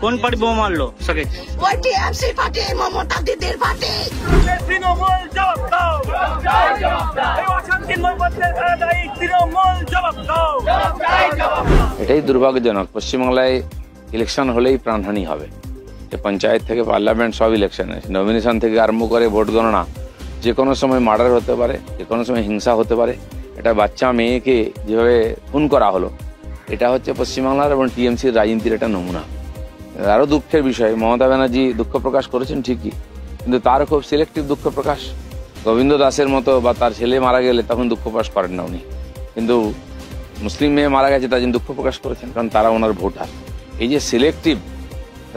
কোন পার্টি বোমা মারলো সকে? ওই টিএমসি পার্টি, মমতা দিদির পার্টি। তৃণমূল জবাব দাও, এই অশান্তিময় পথের দায়ী তৃণমূল জবাব দাও। এটাই দুর্ভাগ্যজনক, পশ্চিমবাংলায় ইলেকশন হলেই প্রাণহানি হবে। যে পঞ্চায়েত থেকে পার্লামেন্ট সব ইলেকশনে, নমিনেশন থেকে আরম্ভ করে ভোট গণনা, যে কোনো সময় মার্ডার হতে পারে, যে কোনো সময় হিংসা হতে পারে। এটা বাচ্চা মেয়েকে যেভাবে খুন করা হলো, এটা হচ্ছে পশ্চিমবাংলার এবং টিএমসির রাজনীতির একটা নমুনা। আরও দুঃখের বিষয়, মমতা ব্যানার্জি দুঃখ প্রকাশ করেছেন ঠিকই, কিন্তু তারও খুব সিলেক্টিভ দুঃখ প্রকাশ। গোবিন্দ দাসের মতো বা তার ছেলে মারা গেলে তখন দুঃখ প্রকাশ করেন না উনি, কিন্তু মুসলিম মেয়ে মারা গেছে তার জন্য দুঃখ প্রকাশ করেছেন, কারণ তারা ওনার ভোটার। এই যে সিলেক্টিভ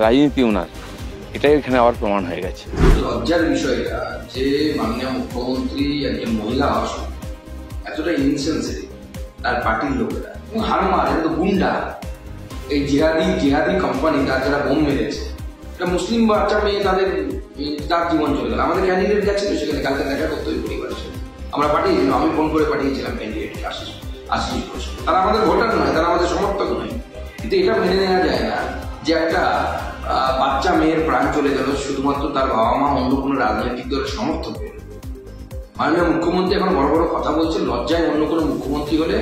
রাজনীতি ওনার, এটাই এখানে আবার প্রমাণ হয়ে গেছে। লজ্জার বিষয়টা যে মাননীয় মুখ্যমন্ত্রী একজন মহিলা আসন এতটা ইনসেন্সিটিভ, তার পার্টির লোকেরা হারমার, এটা তো গুন্ডা। এই জিহাদি কোম্পানি তার যারা বোম মেরেছে, এটা মুসলিম বাচ্চা মেয়ে, তার জীবন চলে গেল। আমাদের ক্যান্ডিডেট গেছিল সেখানে, কালকে দেখা করতে ওই পরিবারের সাথে আমরা পাঠিয়েছিলাম, আমি ফোন করে পাঠিয়েছিলাম ক্যান্ডিডেটকে, আশিস ঘোষ। তারা আমাদের ভোটার নয়, তারা আমাদের সমর্থক নয়, কিন্তু এটা মেনে নেওয়া যায় না যে একটা বাচ্চা মেয়ের প্রাণ চলে গেল শুধুমাত্র তার বাবা মা অন্য কোনো রাজনৈতিক দলের সমর্থক পেল। মাননীয় মুখ্যমন্ত্রী এখন বড় বড় কথা বলছেন, লজ্জায় অন্য কোনো মুখ্যমন্ত্রী হলে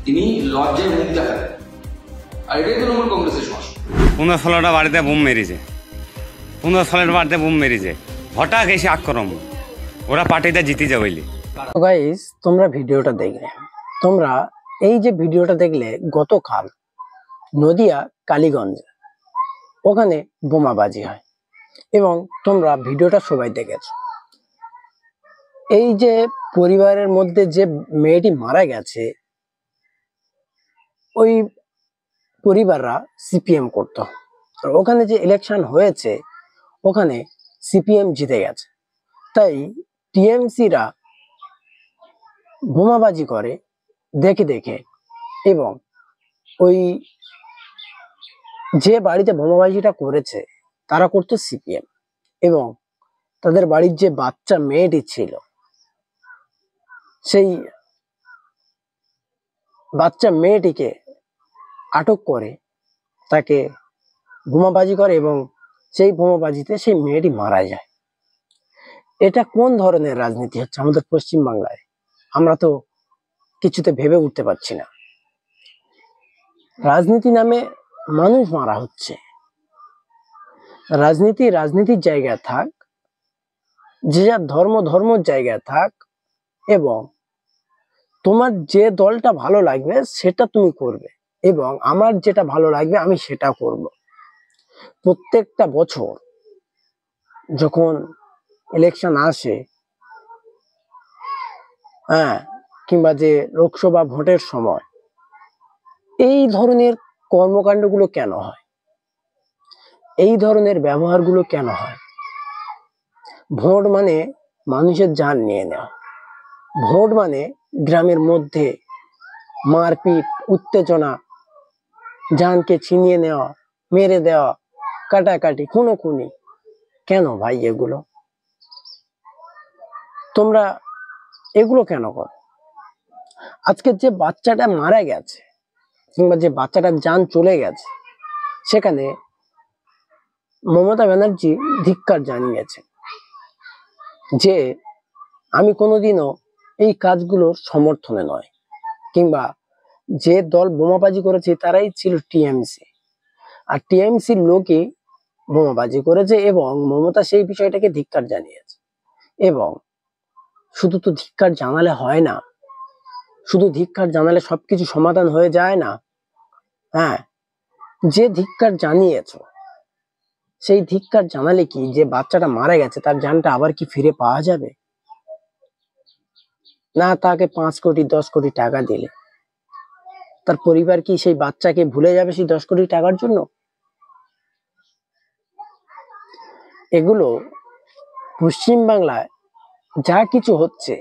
তিনি লজ্জায় মুখ দেখাতেন, আর এটাই তৃণমূল কংগ্রেসের সমস্যা। 15-16টা বাড়িতে বোম মেরেছে, 15-16 বাড়িতে বোম মেরেছে, হঠাৎ এসে আক্রমণ, ওরা পার্টিটা জিতে যাবে। গাইস, তোমরা ভিডিওটা দেখলে, তোমরা এই যে ভিডিওটা দেখলে, গতকাল নদিয়া কালীগঞ্জে ওখানে বোমাবাজি হয় এবং তোমরা ভিডিওটা সবাই দেখেছো। এই যে পরিবারের মধ্যে যে মেয়েটি মারা গেছে, ওই পরিবাররা সিপিএম করতো, ওখানে যে ইলেকশন হয়েছে ওখানে সিপিএম জিতে গেছে, তাই টিএমসিরা বোমাবাজি করে দেখে দেখে, এবং ওই যে বাড়িতে বোমাবাজিটা করেছে তারা করতো সিপিএম, এবং তাদের বাড়ির যে বাচ্চা মেয়েটি ছিল, সেই বাচ্চা মেয়েটিকে আটক করে তাকে বোমাবাজি করে এবং সেই বোমাবাজিতে সেই মেয়েটি মারা যায়। এটা কোন ধরনের রাজনীতি হচ্ছে আমাদের পশ্চিম বাংলায়? আমরা তো কিছুতে ভেবে উঠতে পারছি না। রাজনীতি নামে মানুষ মারা হচ্ছে। রাজনীতির জায়গায় থাক, যে যার ধর্মের জায়গায় থাক, এবং তোমার যে দলটা ভালো লাগবে সেটা তুমি করবে, এবং আমার যেটা ভালো লাগবে আমি সেটা করব। প্রত্যেকটা বছর যখন ইলেকশন আসে, কিংবা যে লোকসভা ভোটের সময়, এই ধরনের কর্মকাণ্ডগুলো কেন হয়? এই ধরনের ব্যবহারগুলো কেন হয়? ভোট মানে মানুষের জান নিয়ে নেওয়া, ভোট মানে গ্রামের মধ্যে মারপিট, উত্তেজনা, জানকে ছিনিয়ে নেওয়া, মেরে দেওয়া, কাটাকাটি, খুনোখুনি। কেন ভাই এগুলো? তোমরা এগুলো কেন করো? আজকে যে বাচ্চাটা মারা গেছে কিংবা যে বাচ্চাটার জান চলে গেছে, সেখানে মমতা ব্যানার্জি ধিক্কার জানিয়েছে যে আমি কোনোদিনও এই কাজগুলোর সমর্থনে নয়, কিংবা যে দল বোমাবাজি করেছে তারাই ছিল টিএমসি, আর টিএমসির লোকই বোমাবাজি করেছে, এবং মমতা সেই বিষয়টাকে ধিক্কার জানিয়েছে। এবং শুধু তো ধিক্কার জানালে হয় না, শুধু ধিক্কার জানালে সবকিছু সমাধান হয়ে যায় না। যে ধিক্কার জানিয়েছ, সেই ধিক্কার জানালে কি যে বাচ্চাটা মারা গেছে তার জানটা আবার কি ফিরে পাওয়া যাবে? না, তাকে 5 কোটি 10 কোটি টাকা দিলে তার পরিবার কি সেই বাচ্চাকে ভুলে যাবে সেই 10 কোটি টাকার জন্য? এগুলো পশ্চিম বাংলায় যা কিছু হচ্ছে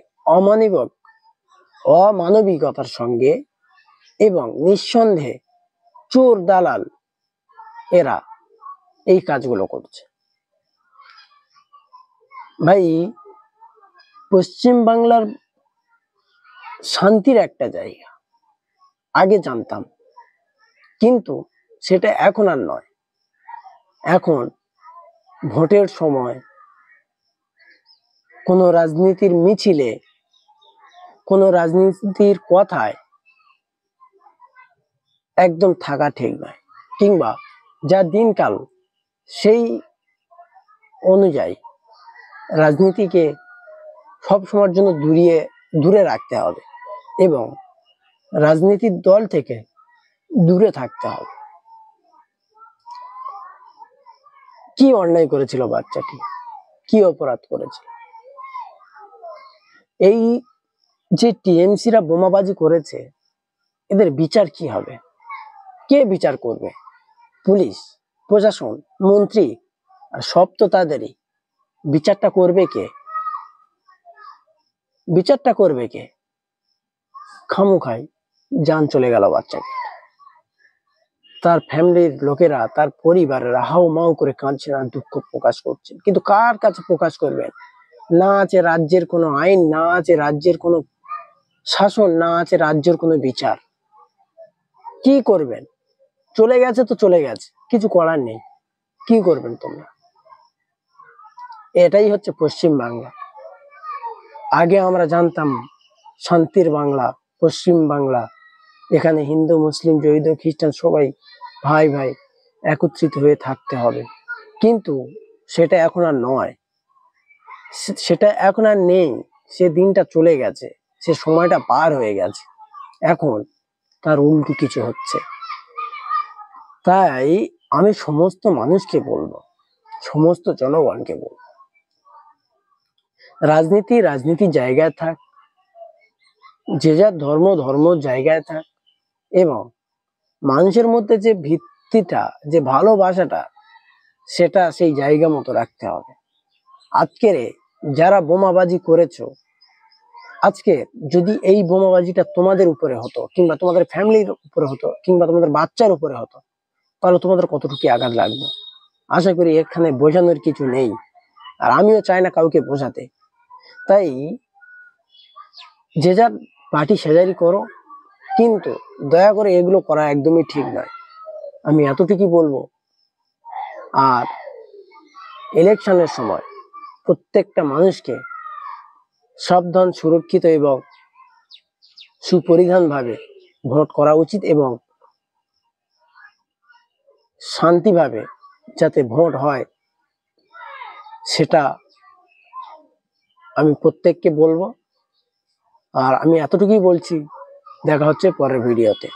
অমানবিকতার সঙ্গে, এবং নিঃসন্দেহে চোর দালাল এরা এই কাজগুলো করছে। ভাই, পশ্চিম বাংলার শান্তির একটা জায়গা, আগে জানতাম, কিন্তু সেটা এখন আর নয়। এখন ভোটের সময় কোনো রাজনীতির মিছিলে, কোনো রাজনীতির কথায় একদম থাকা ঠিক নয়, কিংবা যা দিনকাল সেই অনুযায়ী রাজনীতিকে সব সময়ের জন্য দূরে রাখতে হবে এবং রাজনীতির দল থেকে দূরে থাকতে হবে। কি অন্যায় করেছিল বাচ্চাটি, কি অপরাধ করেছিল? এই যে টিএমসিরা বোমাবাজি করেছে, এদের বিচার কি হবে? কে বিচার করবে? পুলিশ, প্রশাসন, মন্ত্রী, আর সব তো তাদেরই। বিচারটা করবে কে? বিচারটা করবে কে? খামুখাই জান চলে গেল বাচ্চাকে। তার ফ্যামিলির লোকেরা, তার পরিবারেরা হাউ মাউ করে কাঁদছেন আর দুঃখ প্রকাশ করছেন, কিন্তু কার কাছে প্রকাশ করবেন? না আছে রাজ্যের কোনো আইন, না আছে রাজ্যের কোনো শাসন, না আছে রাজ্যের কোনো বিচার। কি করবেন? চলে গেছে তো চলে গেছে, কিছু করার নেই। কি করবেন তোমরা? এটাই হচ্ছে পশ্চিম বাংলা। আগে আমরা জানতাম শান্তির বাংলা, পশ্চিম বাংলা, এখানে হিন্দু, মুসলিম, জৈন, খ্রিস্টান সবাই ভাই ভাই একত্রিত হয়ে থাকতে হবে, কিন্তু সেটা এখন আর নয়, সেটা এখন আর নেই। সে দিনটা চলে গেছে, সে সময়টা পার হয়ে গেছে। এখন তার উল্টো কিছু হচ্ছে। তাই আমি সমস্ত মানুষকে বলবো, সমস্ত জনগণকে বলবো, রাজনীতির জায়গায় থাক, যে যার ধর্ম জায়গায় থাক, এবং মানুষের মধ্যে যে ভিত্তিটা, যে ভালোবাসাটা, সেটা সেই জায়গা মতো রাখতে হবে। আজকের যারা বোমাবাজি করেছো, আজকে যদি এই বোমাবাজিটা তোমাদের উপরে হতো, কিংবা তোমাদের ফ্যামিলির উপরে হতো, কিংবা তোমাদের বাচ্চার উপরে হতো, তাহলে তোমাদের কতটুকু আঘাত লাগবে? আশা করি এখানে বোঝানোর কিছু নেই, আর আমিও চাই না কাউকে বোঝাতে। তাই যে যার পার্টি সেজারি করো, কিন্তু দয়া করে এগুলো করা একদমই ঠিক নয়। আমি এতটুকুই বলবো। আর ইলেকশনের সময় প্রত্যেকটা মানুষকে সাবধান, সুরক্ষিত এবং সুপরিধান ভাবে ভোট করা উচিত, এবং শান্তিভাবে যাতে ভোট হয় সেটা আমি প্রত্যেককে বলবো। আর আমি এতটুকুই বলছি, দেখা হচ্ছে পরের ভিডিওতে।